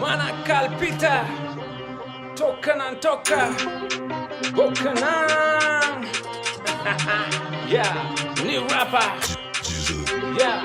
Mana kalpita Tokanan toka Bokanan Yeah, new rapper Yeah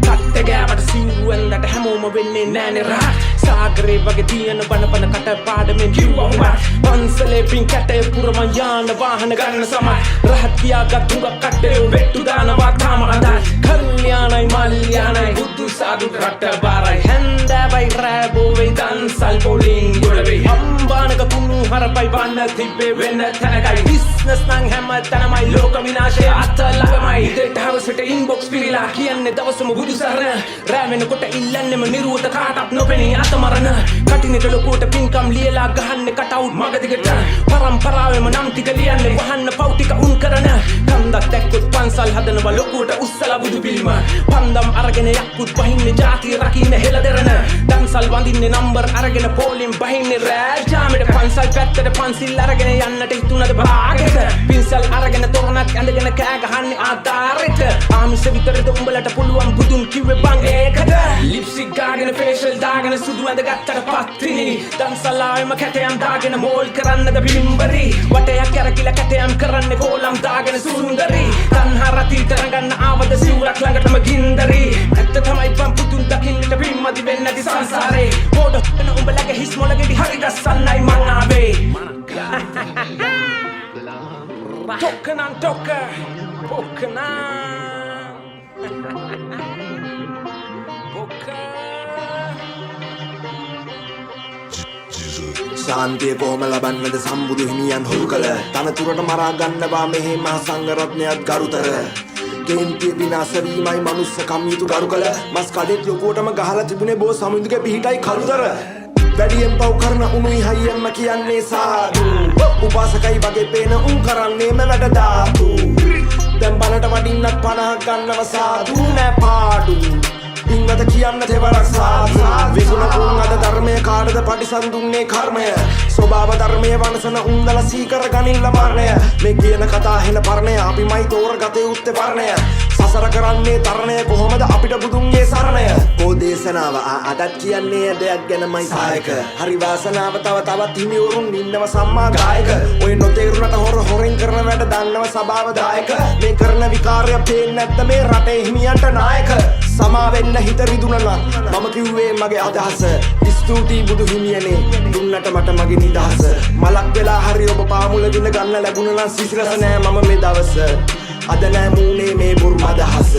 Kattagaaවට සිව්වන්දට හැමෝම වෙන්නේ නෑනේ රහත් සාගරේ වගේ තියෙන බනපන කට පාඩමෙන් කිව්වා පන්සලේ පින් කැටේ පුරම යාන වාහන ගන්න සමත් රහත් කියාගත් තුඟක් කට්ටේ වෙට්ටු දානවා තාම අදයි කල්යාණයි මල්යාණයි බුදු සාදු රට බාරයි හැන්දෑවයි රෑබෝවෙයි දන්සල් පොලින් යොලවෙයි අම්බානක කුණු හරපයි වන්න තිබ්බේ වෙන තැනකයි බිස්නස් නං හැම තැනමයි ලෝක විනාශය අතලගමයි දෙට හවසට ඉන්බොක්ස් පිරිලා කියන්නේ දවසම බුදු සරණ රෑ වෙනකොට ඉල්ලන්නෙම නිරුවත කාටත් නොපෙනී අතමරණ කටිනට ලොකුවට පින්කම් ලියලා ගහන්නේ කටවුට් මගදිගට පරම්පරාවෙම නම් ටික ලියන්නේ වහන්න පව් ටික උන් කරන කන්දක් දැක්කොත් පන්සල් හදනවා ලොකුවට උස්සලා බුදු පිළිම පන්දම් අරගෙන යක්කුත් බහින්නේ ජාතිය රකින්න හෙළදෙරන දන්සල් වඳින්නේ නම්බර් අරගෙන පොලින් බහින්නේ රෑ ජාමෙට පන්සල් පැත්තට පන්සිල් අරගෙන යන්නට හිතුණද භාගෙට පින්සල් අරගෙන තොරණක් ඇඳගෙන කෑ ගහන්නේ ආධාරෙට ආමිෂ විතරද උඹලට පුළුවන් බුදුන් කිව්වේ බං ඒකද ලිප්ස්ටික් ගාගෙන ෆේෂල් දාගෙන සුදු ඇඳගත්තට පත්තිනි දන්සලාවෙම කැටයම් දාගෙන මෝල් කරන්නද බිම්බරි වටයක් කැරකිලා කැටයම් කරන්නේ කෝලම් දාගෙන සුන්දරි තණ්හා රතිට රඟන්න ආවද සිවුරක් ළඟටම ගින්දරි ඇත්ත තමයි බං පුතුන් දකින්නට බිම්මදි වෙන්නේ නැති සංසාරේ පොඩ වෙන උඹලගේ හිස් මොළගෙඩි හරි ගස්සන්නයි මං ආවේ Tokanan toka Bokanan Boka ශාන්තිය කොහොම ලබන්නද සම්බුදු හිමියන් හුරු කළ තනතුරට මරා ගන්නවා මෙහි මහා සංඝරත්නයත් ගරුතර කේන්තිය විනාශ වීමයි මනුස්සකම් යුතු ගරු කළ මස් කඩේත් ලොකුවටම ගහලා තිබුණේ බෝ සමුදුගේ පිහිටයි කරුතර වැඩියෙන් පව් කරන උනුයි හයියෙන්ම කියන්නේ සාදු උපාසකයි වගේ පේන උන් කරන්නේම වැඩ දාතු දැන් බලට වඩින්නත් 50ක් ගන්නව සාදු නෑ පාඩු පින්වත කියන්න තෙවරක් සාදු විසුණුන් අද ධර්මයේ කාටද පටිසන් දුන්නේ කර්මය ස්වභාව ධර්මයේ වනසන උන්දල සීකර ගනින්න මරණය මේ කියන කතා හෙන පරණය අපිමයි තෝරගතේ උත්තේ පරණය සසර කරන්නේ තරණය කොහොමද අපිට බුදුන්ගේ සරණය කෝ දේශනාව අදත් කියන්නේ දෙයක් ගැනමයි සායක හරි වාසනාව තව තවත් හිමිවරුන් ඉන්නව සම්මා ගායක ඔය නොතේරුණට හොරෙන් කරන වැඩ දන්නව සභාව දායක මේ කරන විකාරය පේන්නේ නැද්ද මේ රටේ හිමියන්ට නායක සමා වෙන්න හිත රිදුණා මම කිව්වේ මගේ අදහස ස්තුතියි බුදු හිමියනේ දුන්නට මට මගේ නිදහස මලක් වෙලා හරි ඔබ පාමුල දින ගන්න ලැබුණා නම් සිසිලස නෑ මම මේ දවස අද නෑ මූනේ මේ බුරුම අදහස